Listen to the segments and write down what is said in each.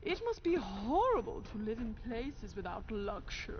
It must be horrible to live in places without luxury.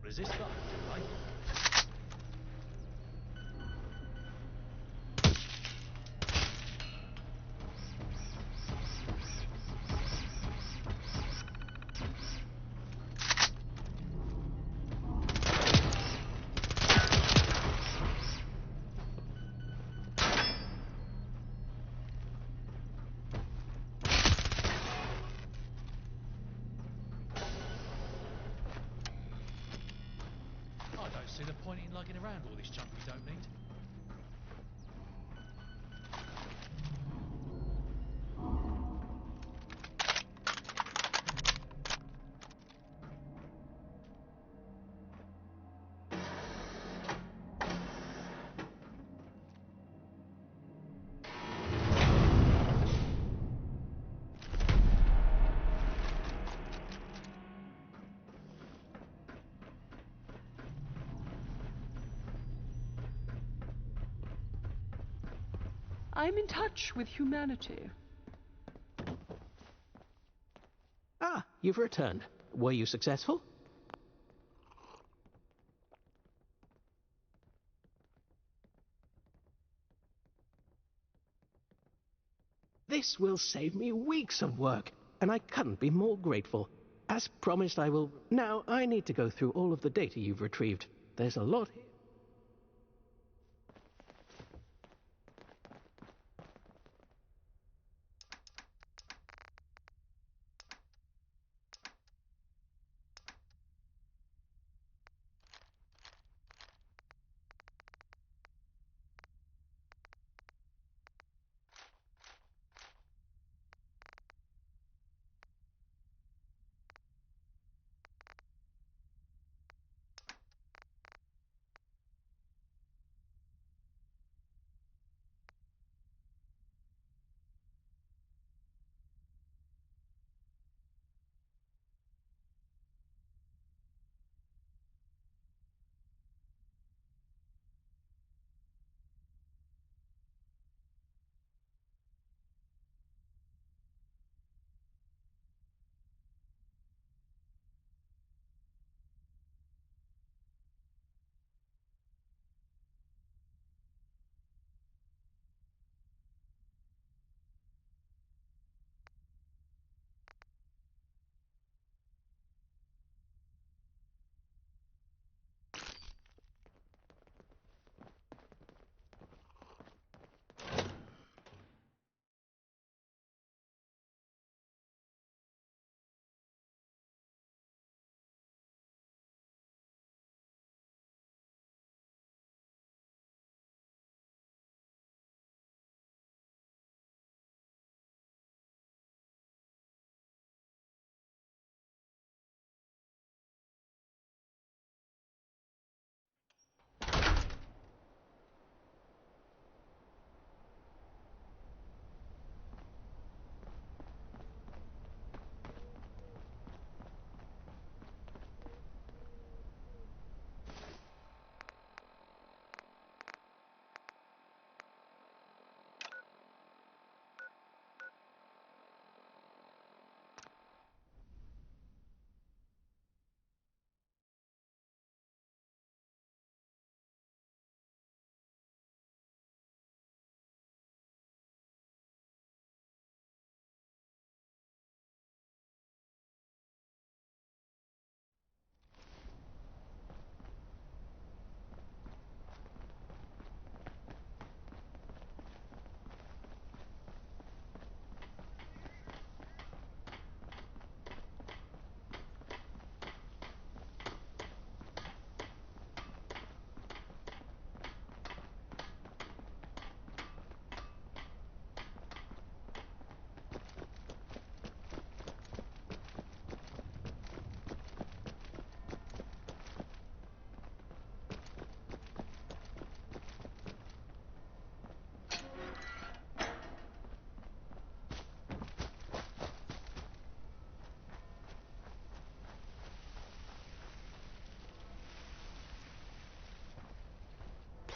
Resistor, right? I don't see the point in lugging around all this junk we don't need. I'm in touch with humanity. Ah, you've returned. Were you successful? This will save me weeks of work, and I couldn't be more grateful. As promised, I will... Now, I need to go through all of the data you've retrieved. There's a lot here.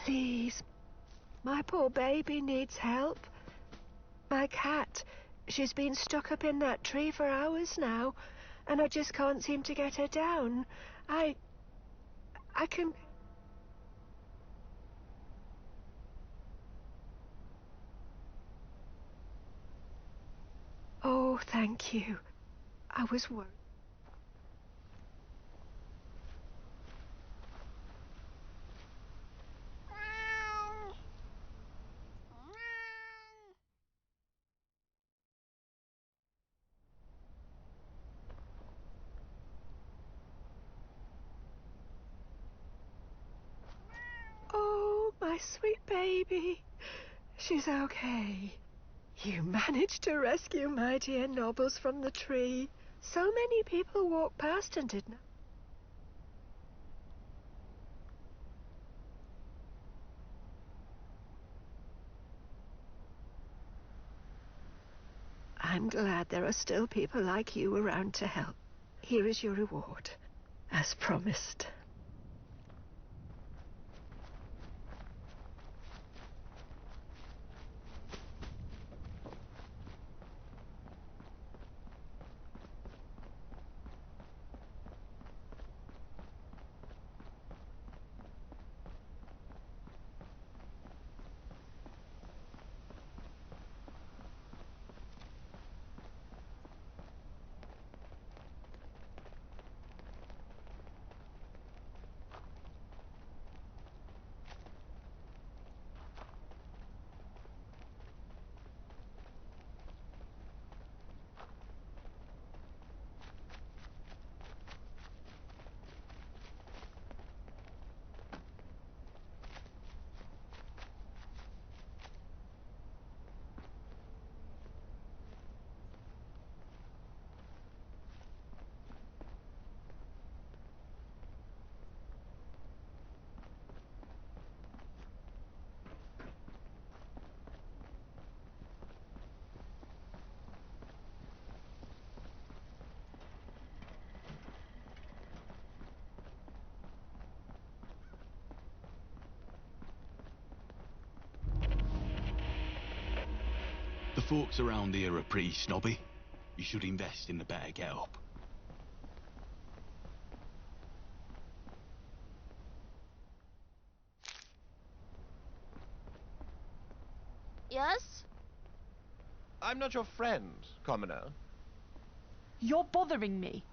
Please. My poor baby needs help. My cat, she's been stuck up in that tree for hours now, and I just can't seem to get her down. I can... Oh, thank you. I was worried. Oh, my sweet baby. She's okay. You managed to rescue my dear Nobbles from the tree. So many people walked past and did not. I'm glad there are still people like you around to help. Here is your reward, as promised. The folks around here are pretty snobby. You should invest in the better get-up. Yes? I'm not your friend, commoner. You're bothering me.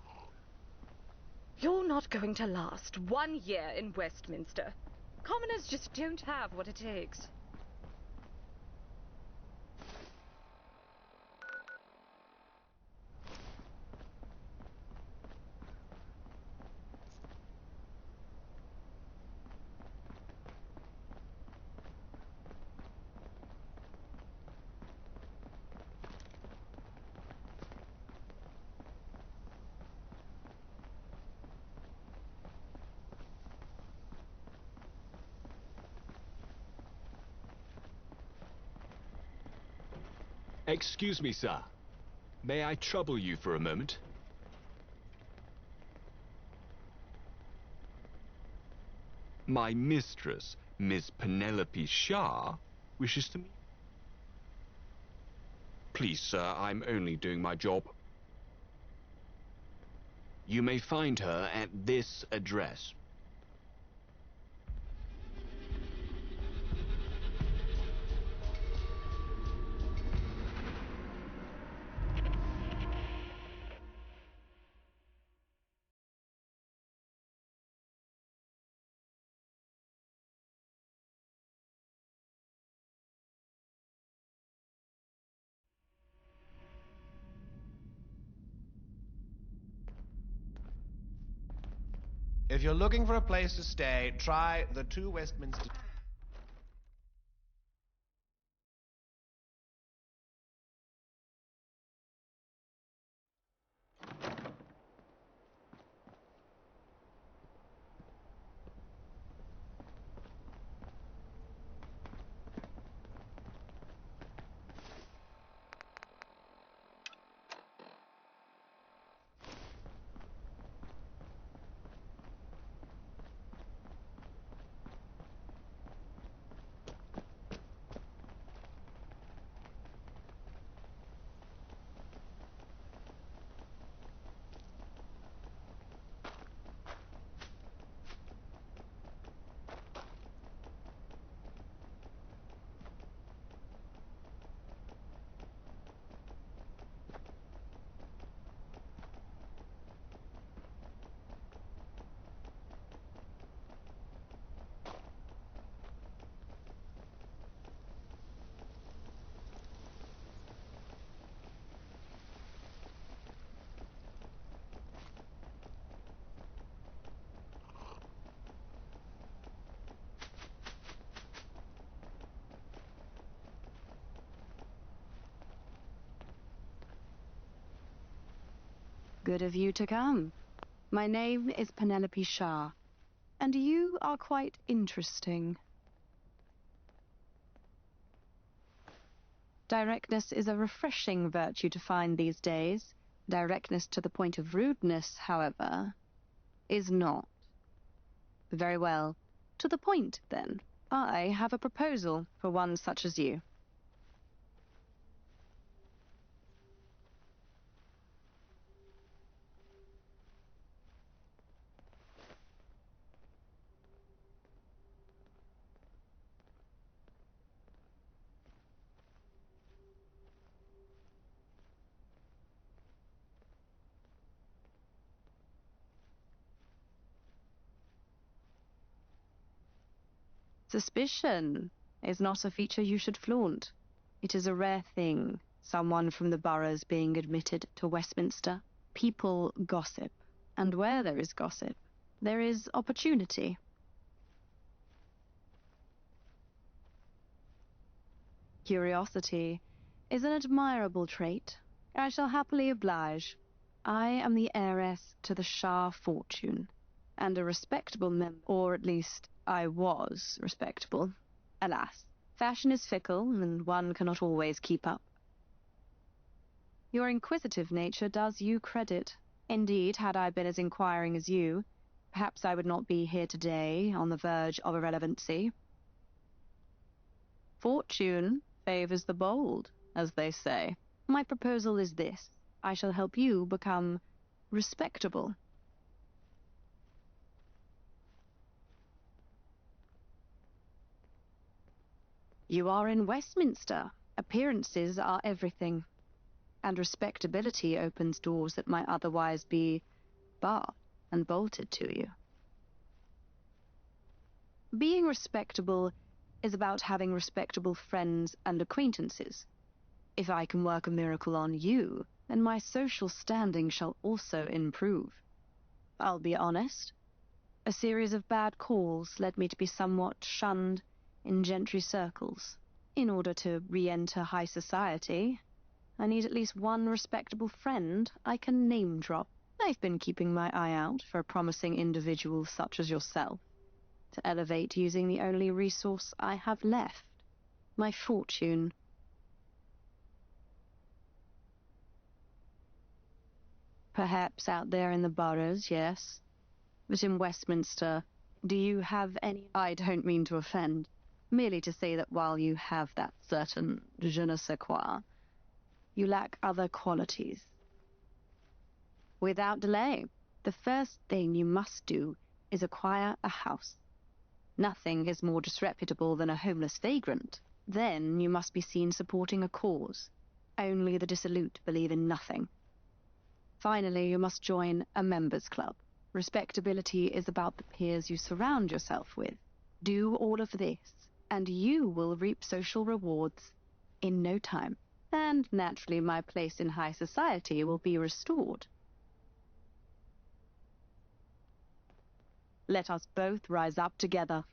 You're not going to last 1 year in Westminster. Commoners just don't have what it takes. Excuse me, sir. May I trouble you for a moment? My mistress, Miss Penelope Shah, wishes to meet. Please, sir, I'm only doing my job. You may find her at this address. If you're looking for a place to stay, try the 2 Westminster... Good of you to come. My name is Penelope Shah, and you are quite interesting. Directness is a refreshing virtue to find these days. Directness to the point of rudeness, however, is not. Very well. To the point, then. I have a proposal for one such as you. Suspicion is not a feature you should flaunt. It is a rare thing, someone from the boroughs being admitted to Westminster. People gossip, and where there is gossip, there is opportunity. Curiosity is an admirable trait. I shall happily oblige. I am the heiress to the Shah fortune, and a respectable member, or at least I was respectable. Alas, fashion is fickle, and one cannot always keep up. Your inquisitive nature does you credit. Indeed, had I been as inquiring as you, perhaps I would not be here today, on the verge of irrelevancy. Fortune favors the bold, as they say. My proposal is this. I shall help you become respectable. You are in Westminster. Appearances are everything, and respectability opens doors that might otherwise be barred and bolted to you. Being respectable is about having respectable friends and acquaintances. If I can work a miracle on you, then my social standing shall also improve. I'll be honest. A series of bad calls led me to be somewhat shunned in gentry circles. In order to re-enter high society, I need at least one respectable friend I can name-drop. I've been keeping my eye out for a promising individual such as yourself, to elevate using the only resource I have left, my fortune. Perhaps out there in the boroughs, yes. But in Westminster, do you have any... I don't mean to offend, merely to say that while you have that certain je ne sais quoi, you lack other qualities. Without delay, the first thing you must do is acquire a house. Nothing is more disreputable than a homeless vagrant. Then you must be seen supporting a cause. Only the dissolute believe in nothing. Finally, you must join a members' club. Respectability is about the peers you surround yourself with. Do all of this, and you will reap social rewards in no time. And naturally, my place in high society will be restored. Let us both rise up together.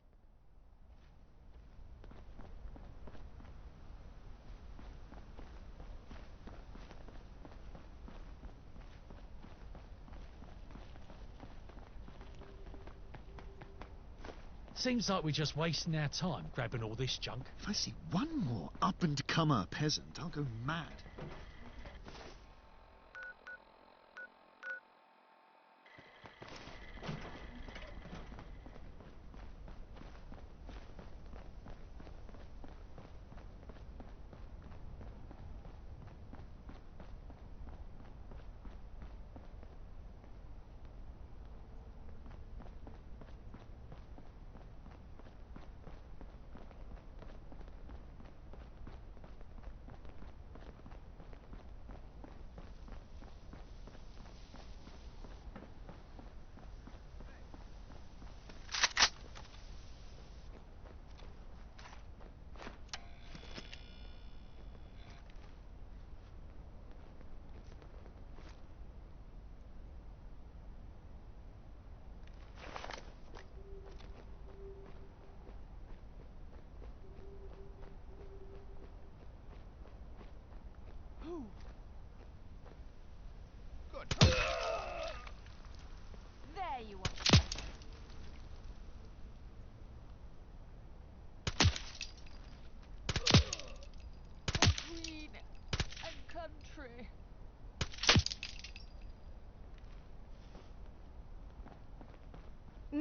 Seems like we're just wasting our time grabbing all this junk. If I see one more up-and-comer peasant, I'll go mad.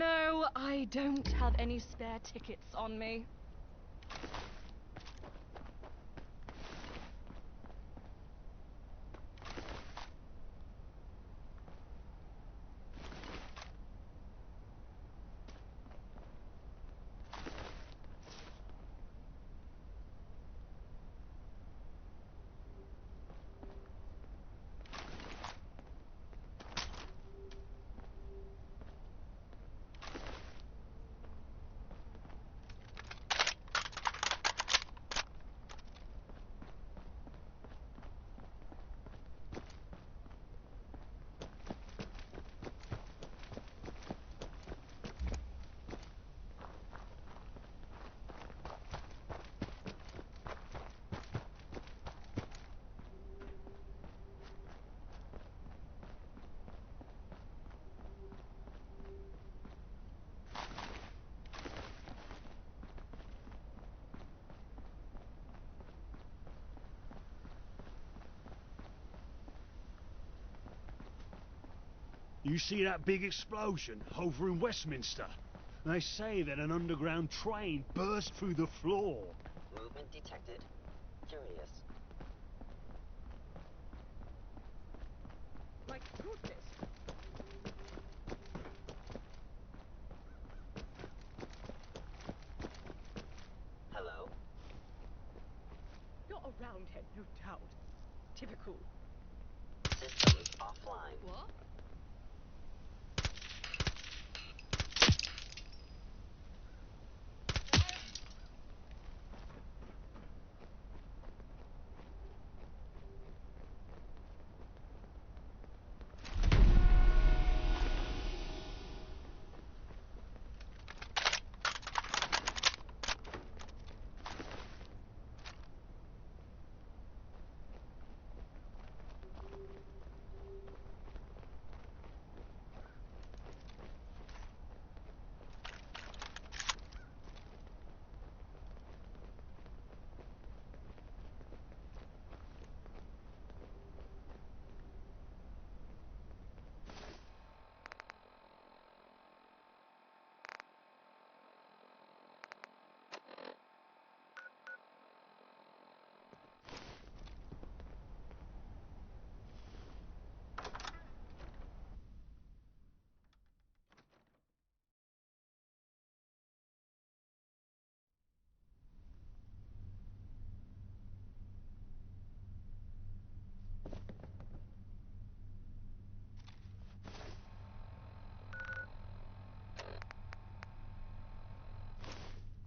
No, I don't have any spare tickets on me. You see that big explosion over in Westminster? They say that an underground train burst through the floor. Movement detected. Curious. My goodness! Hello? You're a roundhead, no doubt. Typical. Systems offline. What?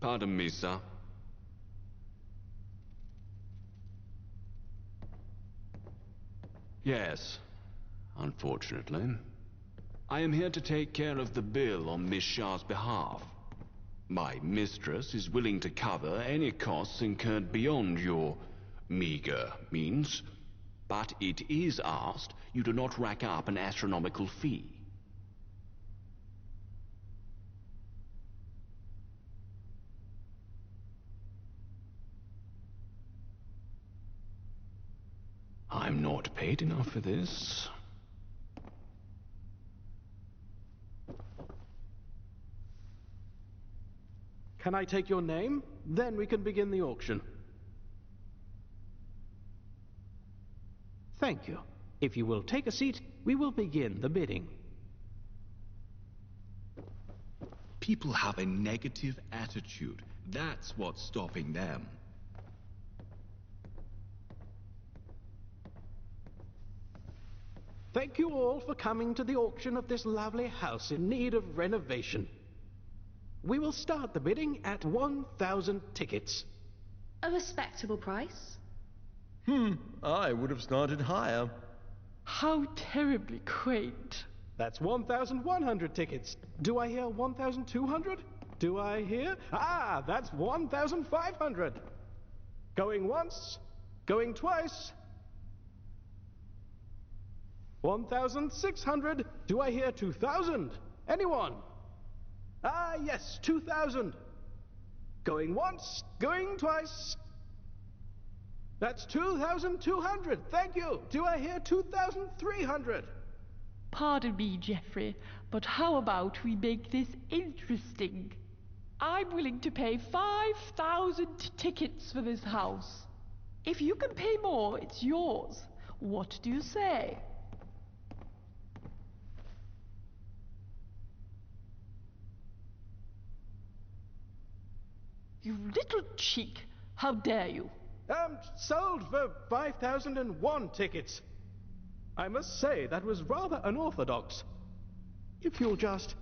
Pardon me, sir. Yes, unfortunately. I am here to take care of the bill on Miss Shah's behalf. My mistress is willing to cover any costs incurred beyond your meager means, but it is asked you do not rack up an astronomical fee. I'm not paid enough for this. Can I take your name? Then we can begin the auction. Thank you. If you will take a seat, we will begin the bidding. People have a negative attitude. That's what's stopping them. Thank you all for coming to the auction of this lovely house in need of renovation. We will start the bidding at 1,000 tickets. A respectable price. I would have started higher. How terribly quaint. That's 1,100 tickets. Do I hear 1,200? Do I hear? Ah, that's 1,500. Going once, going twice. 1,600. Do I hear 2,000? Anyone? Ah, yes, 2,000. Going once, going twice. That's 2,200. Thank you. Do I hear 2,300? Pardon me, Geoffrey, but how about we make this interesting? I'm willing to pay 5,000 tickets for this house. If you can pay more, it's yours. What do you say? You little cheek! How dare you? Sold for 5,001 tickets. I must say, that was rather unorthodox. If you'll just...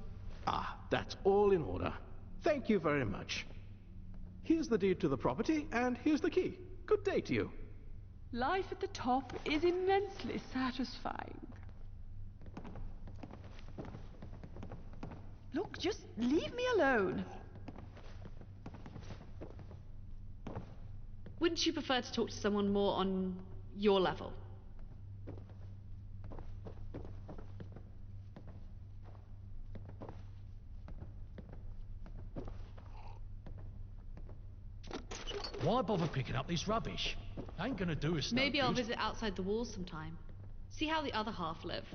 Ah, that's all in order. Thank you very much. Here's the deed to the property, and here's the key. Good day to you. Life at the top is immensely satisfying. Look, just leave me alone. Wouldn't you prefer to talk to someone more on your level? Why bother picking up this rubbish? Ain't gonna do us no Maybe I'll good. visit outside the walls sometime. See how the other half live.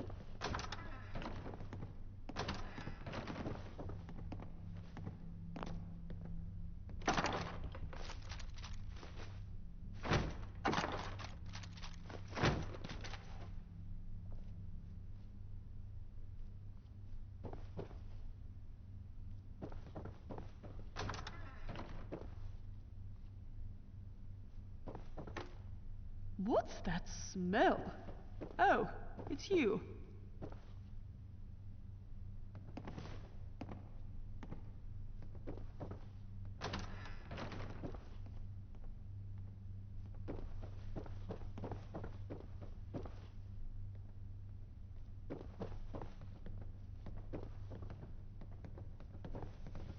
What's that smell? Oh, it's you.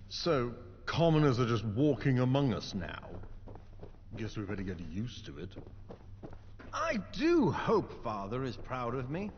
So, commoners are just walking among us now. Guess we better get used to it. I do hope Father is proud of me.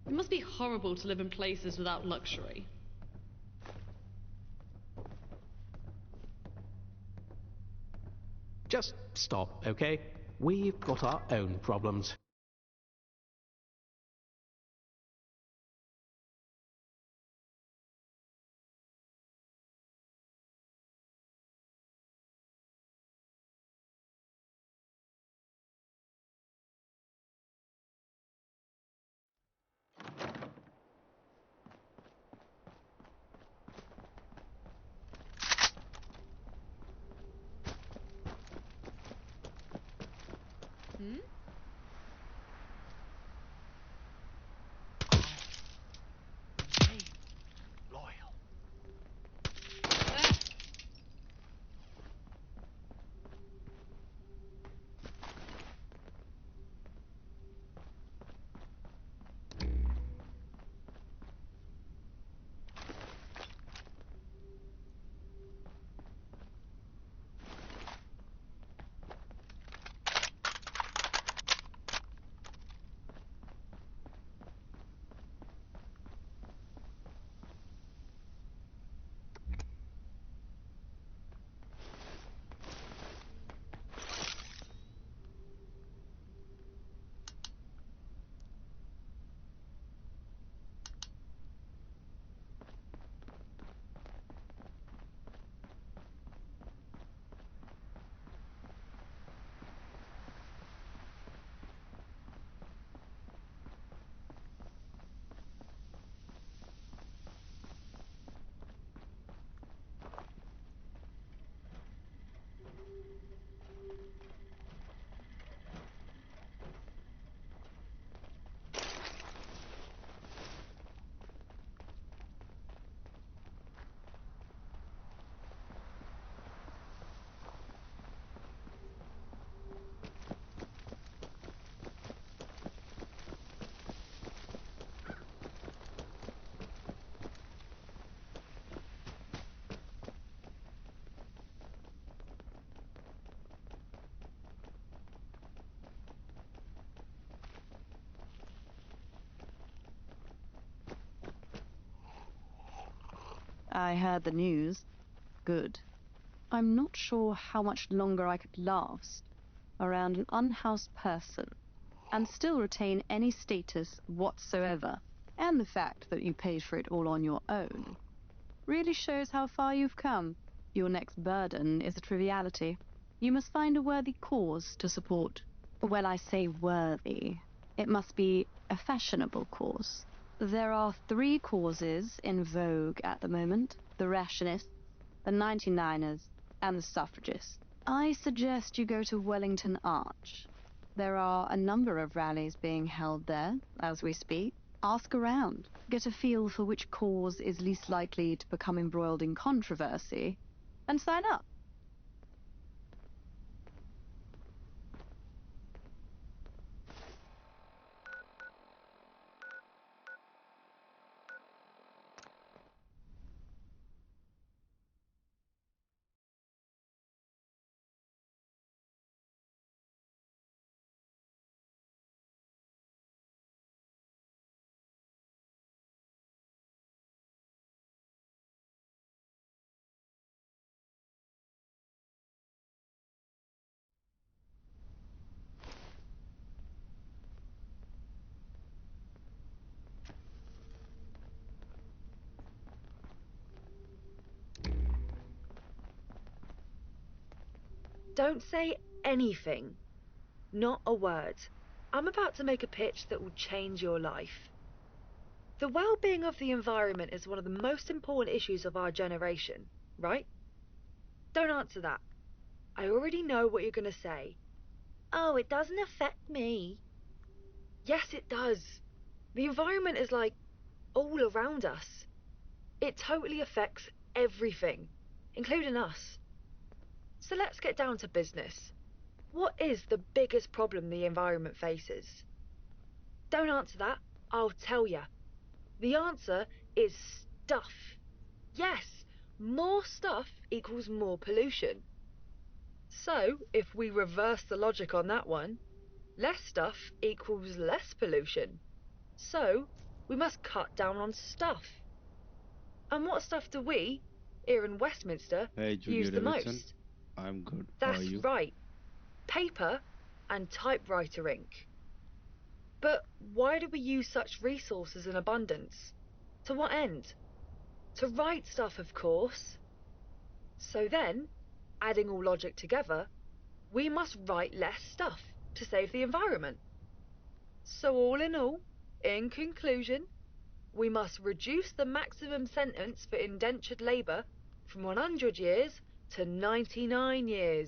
It must be horrible to live in places without luxury. Just stop, okay? We've got our own problems. Hmm? Loyal. I heard the news. Good. I'm not sure how much longer I could last around an unhoused person and still retain any status whatsoever. And the fact that you paid for it all on your own really shows how far you've come. Your next burden is a triviality. You must find a worthy cause to support. When I say worthy, it must be a fashionable cause. There are 3 causes in vogue at the moment: the rationists, the 99ers, and the suffragists. I suggest you go to Wellington Arch. There are a number of rallies being held there as we speak. Ask around, get a feel for which cause is least likely to become embroiled in controversy, and sign up. Don't say anything. Not a word. I'm about to make a pitch that will change your life. The well-being of the environment is one of the most important issues of our generation, right? Don't answer that. I already know what you're going to say. Oh, it doesn't affect me. Yes, it does. The environment is like all around us. It totally affects everything, including us. So let's get down to business. What is the biggest problem the environment faces? Don't answer that. I'll tell ya. The answer is stuff. Yes, more stuff equals more pollution. So, if we reverse the logic on that one, less stuff equals less pollution. So, we must cut down on stuff. And what stuff do we, here in Westminster, Hey, Junior use the Davidson. most? I'm good. How are That's you? right. Paper and typewriter ink. But why do we use such resources in abundance? To what end? To write stuff, of course. So then, adding all logic together, we must write less stuff to save the environment. So all in all, in conclusion, we must reduce the maximum sentence for indentured labour from 100 years to 99 years.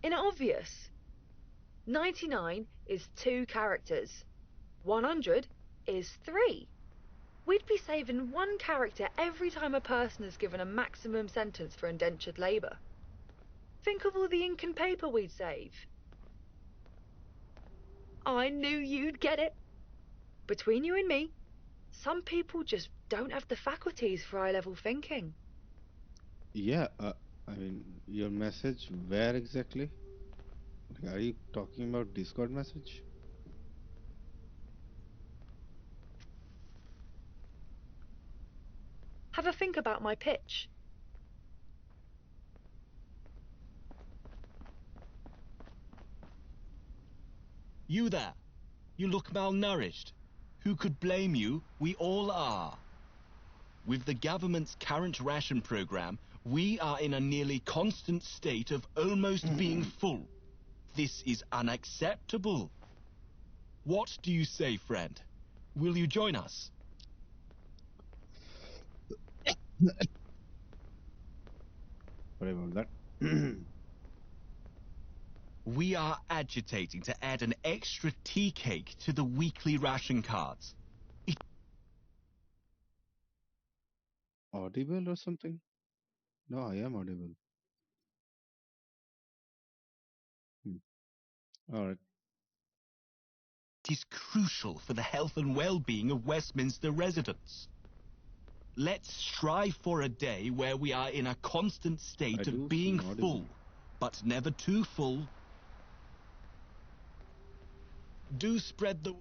Isn't it obvious? 99 is 2 characters. 100 is 3. We'd be saving 1 character every time a person is given a maximum sentence for indentured labour. Think of all the ink and paper we'd save. I knew you'd get it. Between you and me, some people just don't have the faculties for high-level thinking. Yeah, I mean, your message, where exactly? Like, are you talking about Discord message? Have a think about my pitch. You there. You look malnourished. Who could blame you? We all are. With the government's current ration program, we are in a nearly constant state of almost being full. This is unacceptable. What do you say, friend? Will you join us? Sorry about that. We are agitating to add an extra tea cake to the weekly ration cards. Audible or something? No, I am audible. Alright. It is crucial for the health and well-being of Westminster residents. Let's strive for a day where we are in a constant state of being full, but never too full. Do spread the...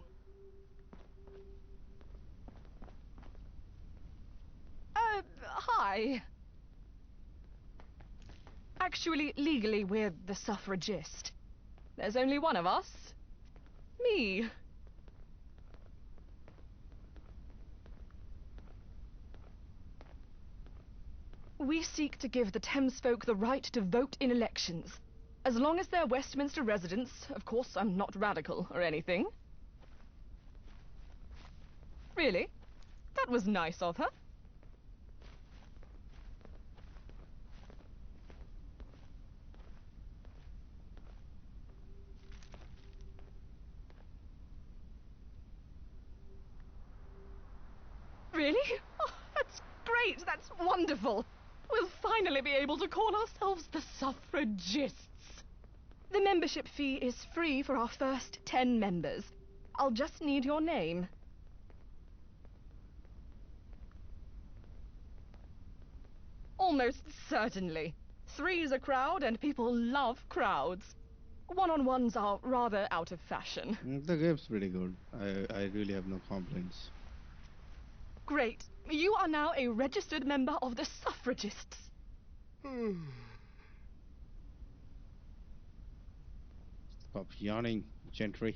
Hi. Actually, legally, we're the suffragist. There's only one of us. Me. We seek to give the Thames folk the right to vote in elections. As long as they're Westminster residents, of course I'm not radical or anything. Really? That was nice of her. Really? Oh, that's great, that's wonderful. We'll finally be able to call ourselves the suffragists. The membership fee is free for our first 10 members. I'll just need your name. Almost certainly. 3 is a crowd, and people love crowds. One-on-ones are rather out of fashion. The game's pretty good. I really have no complaints. Great. You are now a registered member of the suffragists. Stop yawning, gentry.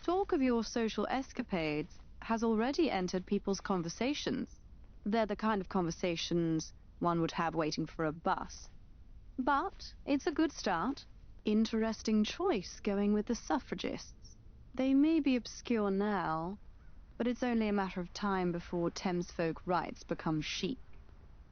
Talk of your social escapades has already entered people's conversations. They're the kind of conversations one would have waiting for a bus. But it's a good start. Interesting choice going with the suffragists. They may be obscure now, but it's only a matter of time before Thames folk rights become chic.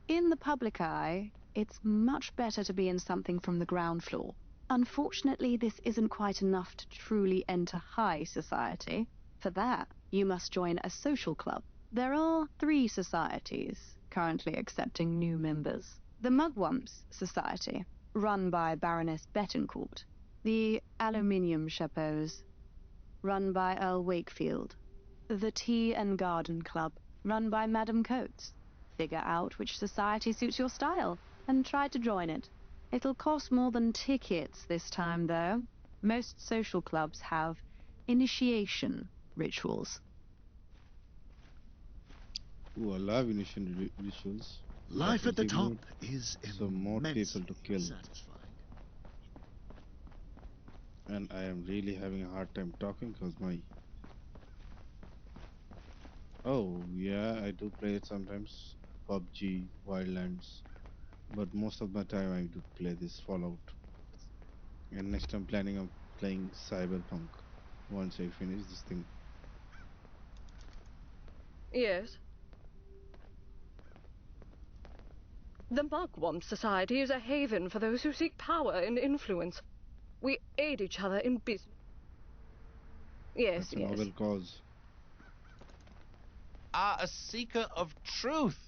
In the public eye, it's much better to be in something from the ground floor. Unfortunately, this isn't quite enough to truly enter high society. For that, you must join a social club. There are 3 societies currently accepting new members. The Mugwumps Society, run by Baroness Bettencourt. The Aluminium Chapeaux, run by Earl Wakefield. The Tea and Garden Club, run by Madame Coates. Figure out which society suits your style and try to join it. It'll cost more than tickets this time, though. Most social clubs have initiation rituals. Ooh, I love initiation rituals. Life at the top is some more people to kill. satisfying. And I am really having a hard time talking because my... Oh, yeah, I do play it sometimes. PUBG, Wildlands. But most of my time I do play this Fallout. And next I'm planning on playing Cyberpunk once I finish this thing. Yes. The Mugwump Society is a haven for those who seek power and influence. We aid each other in business. Yes, That's a noble cause. A seeker of truth.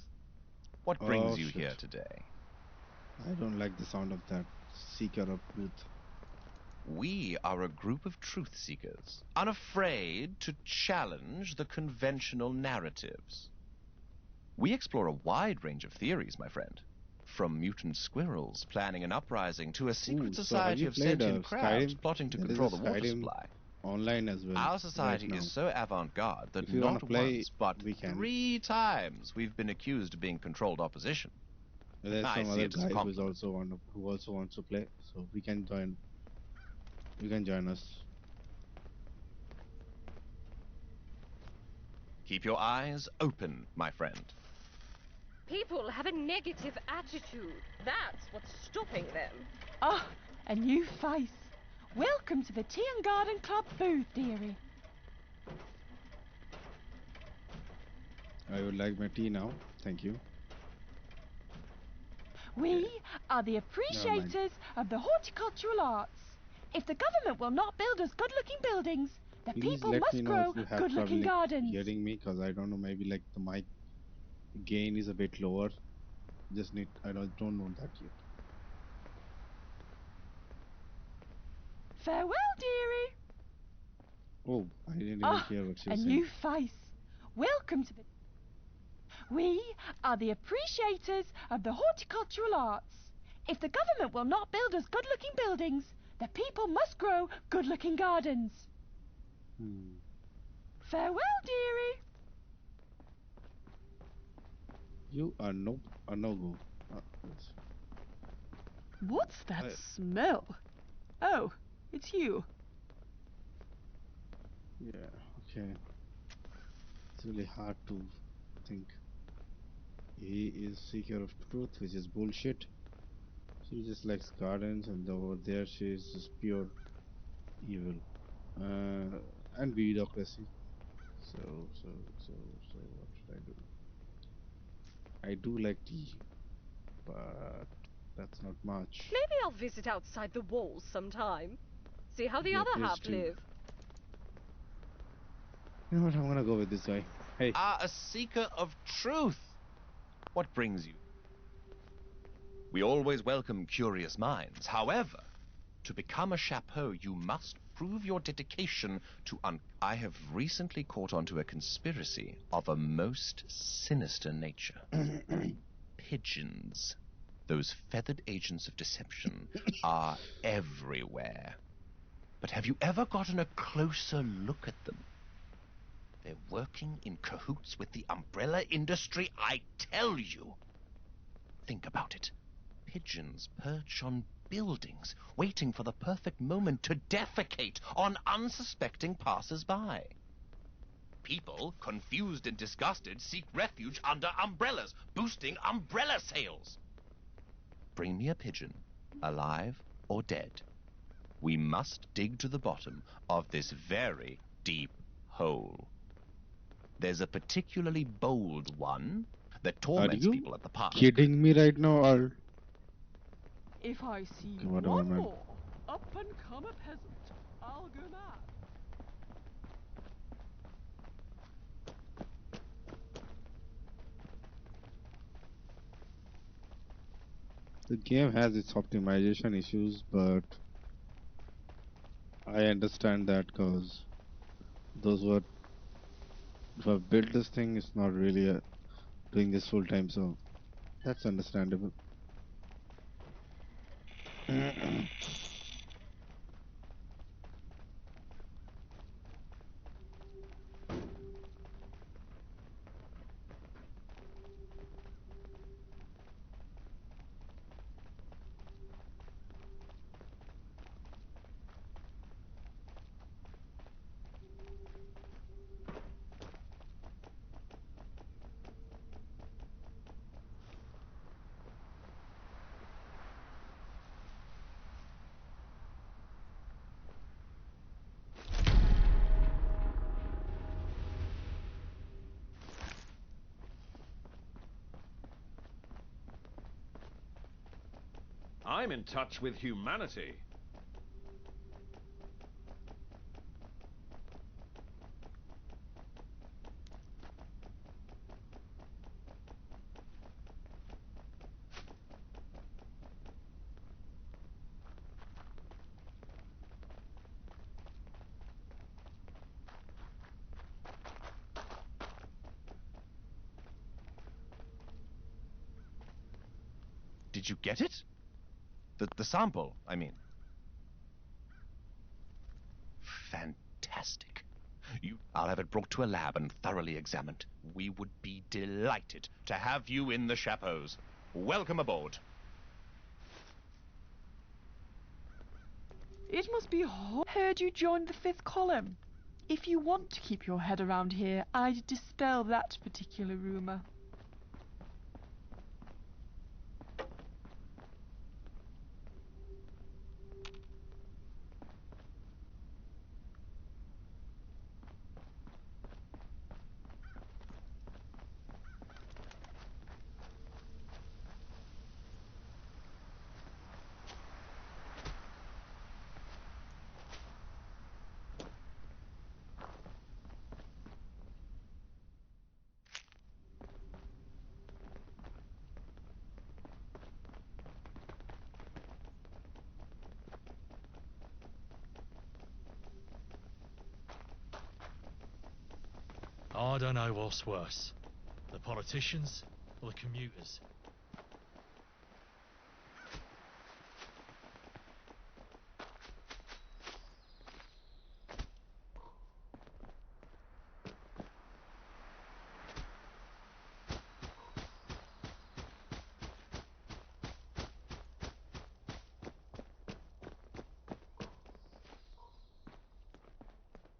What brings you here today? I don't like the sound of that. Seeker of truth. We are a group of truth seekers, unafraid to challenge the conventional narratives. We explore a wide range of theories, my friend. From mutant squirrels planning an uprising to a secret society of sentient crabs plotting to control the water supply. Online as well. Our society is so avant-garde that not once, but 3 times we've been accused of being controlled opposition. There's some other guy who also wants to play, so we can join. You can join us. Keep your eyes open, my friend. People have a negative attitude. That's what's stopping them. Ah, a new face. Welcome to the Tea and Garden Club booth, dearie. I would like my tea now. Thank you. We are the Never mind. appreciators of the horticultural arts. If the government will not build us good-looking buildings, the Please people let must me know grow if you have good-looking trouble gardens. hearing me, because I don't know, maybe like the mic gain is a bit lower. I don't know that yet. Farewell, dearie. Oh, I didn't even Ah, hear what she a was new saying. face. Welcome to the... We are the appreciators of the horticultural arts. If the government will not build us good-looking buildings, the people must grow good-looking gardens. Farewell, dearie. You are no go. Yes. What's that smell? Oh, it's you. Yeah, okay. It's really hard to think. He is seeker of truth, which is bullshit. She just likes gardens, and over there she is just pure evil. And bureaucracy. So, what should I do? I do like tea, but that's not much. Maybe I'll visit outside the walls sometime. See how the Yeah, other please half do. live. You know what? I'm gonna go with this guy. Hey. A seeker of truth. What brings you? We always welcome curious minds. However, to become a chapeau, you must prove your dedication to I have recently caught on to a conspiracy of a most sinister nature. Pigeons, those feathered agents of deception, are everywhere. But have you ever gotten a closer look at them? They're working in cahoots with the umbrella industry, I tell you. Think about it. Pigeons perch on buildings, waiting for the perfect moment to defecate on unsuspecting passers-by. People, confused and disgusted, seek refuge under umbrellas, boosting umbrella sales. Bring me a pigeon, alive or dead. We must dig to the bottom of this very deep hole. There's a particularly bold one that torments people at the park. Kidding me right now, or If I see whatever, one man. more up-and-comer peasant, I'll go mad. The game has its optimization issues, but I understand that because those who have built this thing is not really doing this full time, so that's understandable. I'm in touch with humanity. Did you get it? The sample, I mean. Fantastic. I'll have it brought to a lab and thoroughly examined. We would be delighted to have you in the chapeaus. Welcome aboard. It must be hard. Heard you joined the fifth column. If you want to keep your head around here, I'd dispel that particular rumor. I don't know what's worse, the politicians or the commuters.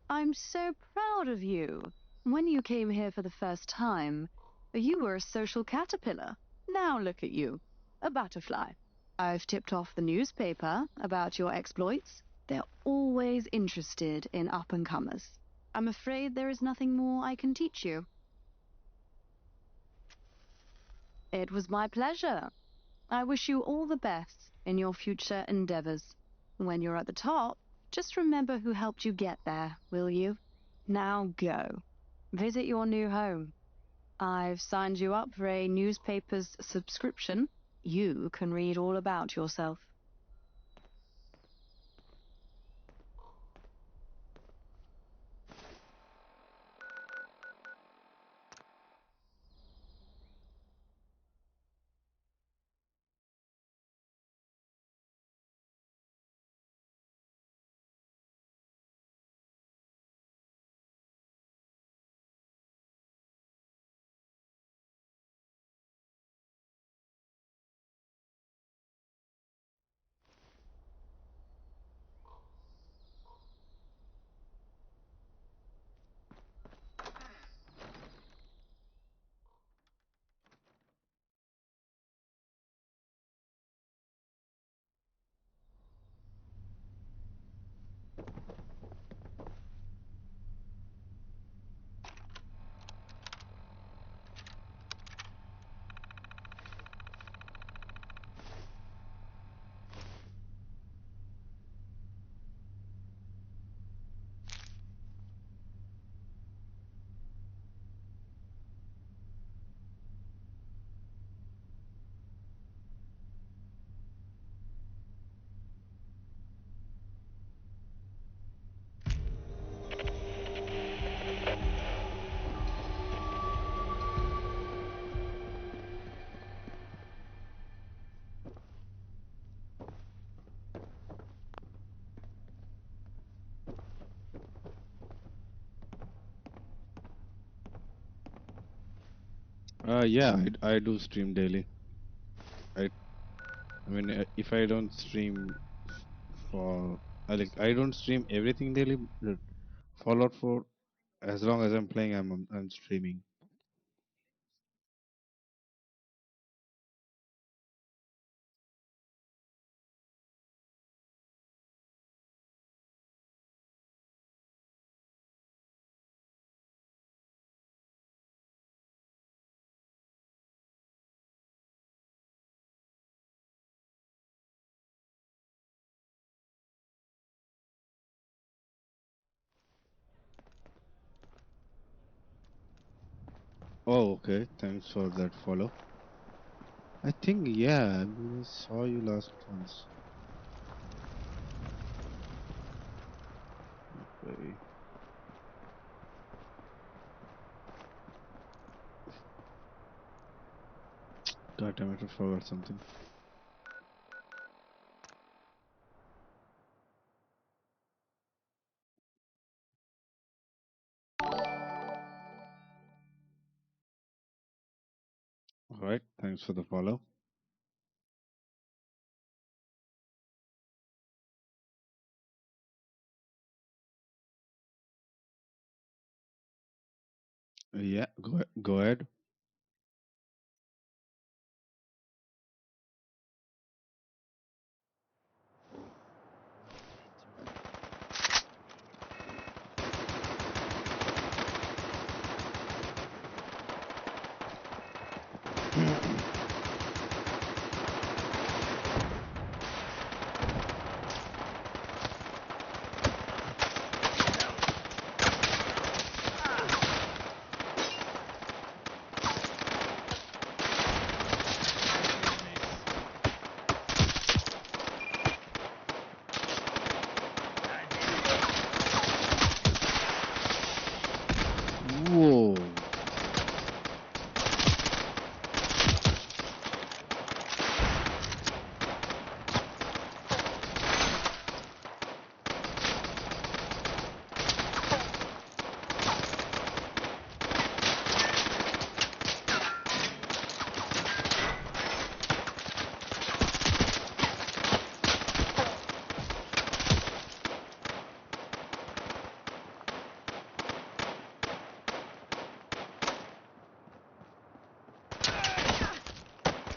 I'm so proud of you. When you came here for the first time, you were a social caterpillar. Now look at you, a butterfly. I've tipped off the newspaper about your exploits. They're always interested in up-and-comers. I'm afraid there is nothing more I can teach you. It was my pleasure. I wish you all the best in your future endeavors. When you're at the top, just remember who helped you get there, will you? Now go. Visit your new home. I've signed you up for a newspaper's subscription. You can read all about yourself. Yeah, I do stream daily. I mean, if I don't stream for, I don't stream everything daily. But Fallout 4, as long as I'm playing, I'm streaming. Oh, okay. Thanks for that follow. I think, yeah, I saw you last once. Okay. God damn it, I forgot something. Alright, thanks for the follow. Yeah, go ahead. Whoa.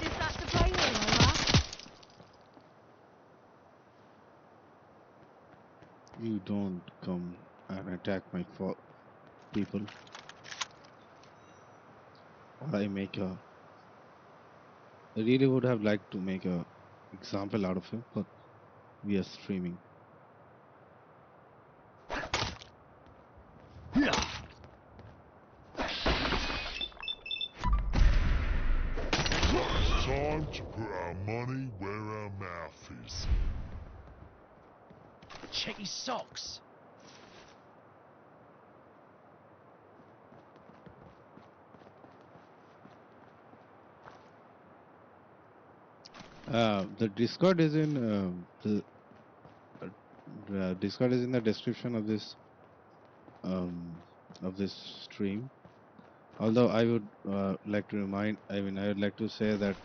Dispatch the plane in, over. You don't come and attack my people. Or I make a. I really would have liked to make a example out of him, but we are streaming. It's time to put our money where our mouth is. Check his socks. The Discord is in Discord is in the description um, of this stream. Although I would like to I would like to say that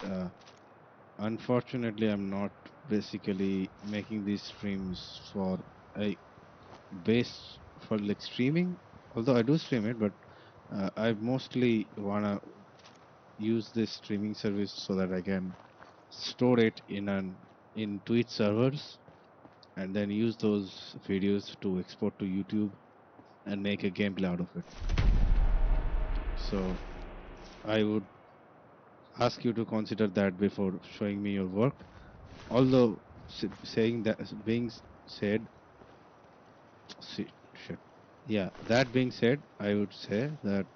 unfortunately I'm not basically making these streams for a base for like streaming. Although I do stream it, but I mostly wanna use this streaming service so that I can store it in Twitch servers and then use those videos to export to YouTube and make a gameplay out of it. So I would ask you to consider that before showing me your work. Although saying that being said, shit. Yeah, that being said, I would say that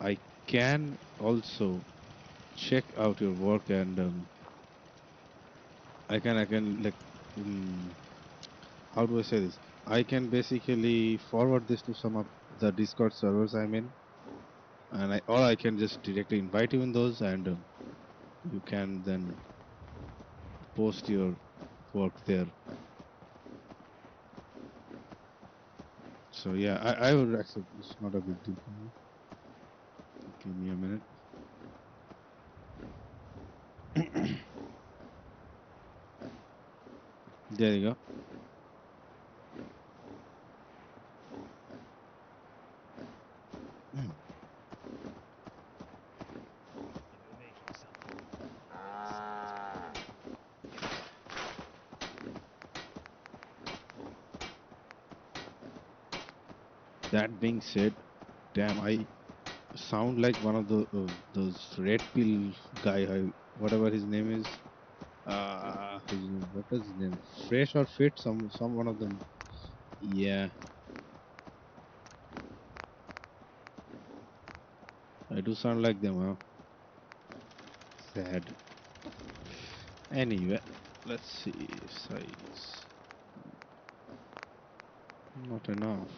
I can also check out your work and I can like how do I say this? I can basically forward this to some of the Discord servers I'm in, and or I can just directly invite you in those, and you can then post your work there. So yeah, I would accept. It's not a big deal for me. Give me a minute. There you go. That being said, damn, I sound like one of the those red pill guy, whatever his name is. What is his name? Fresh or Fit? Some one of them. Yeah, I do sound like them, huh? Sad. Anyway, let's see. Size. Not enough.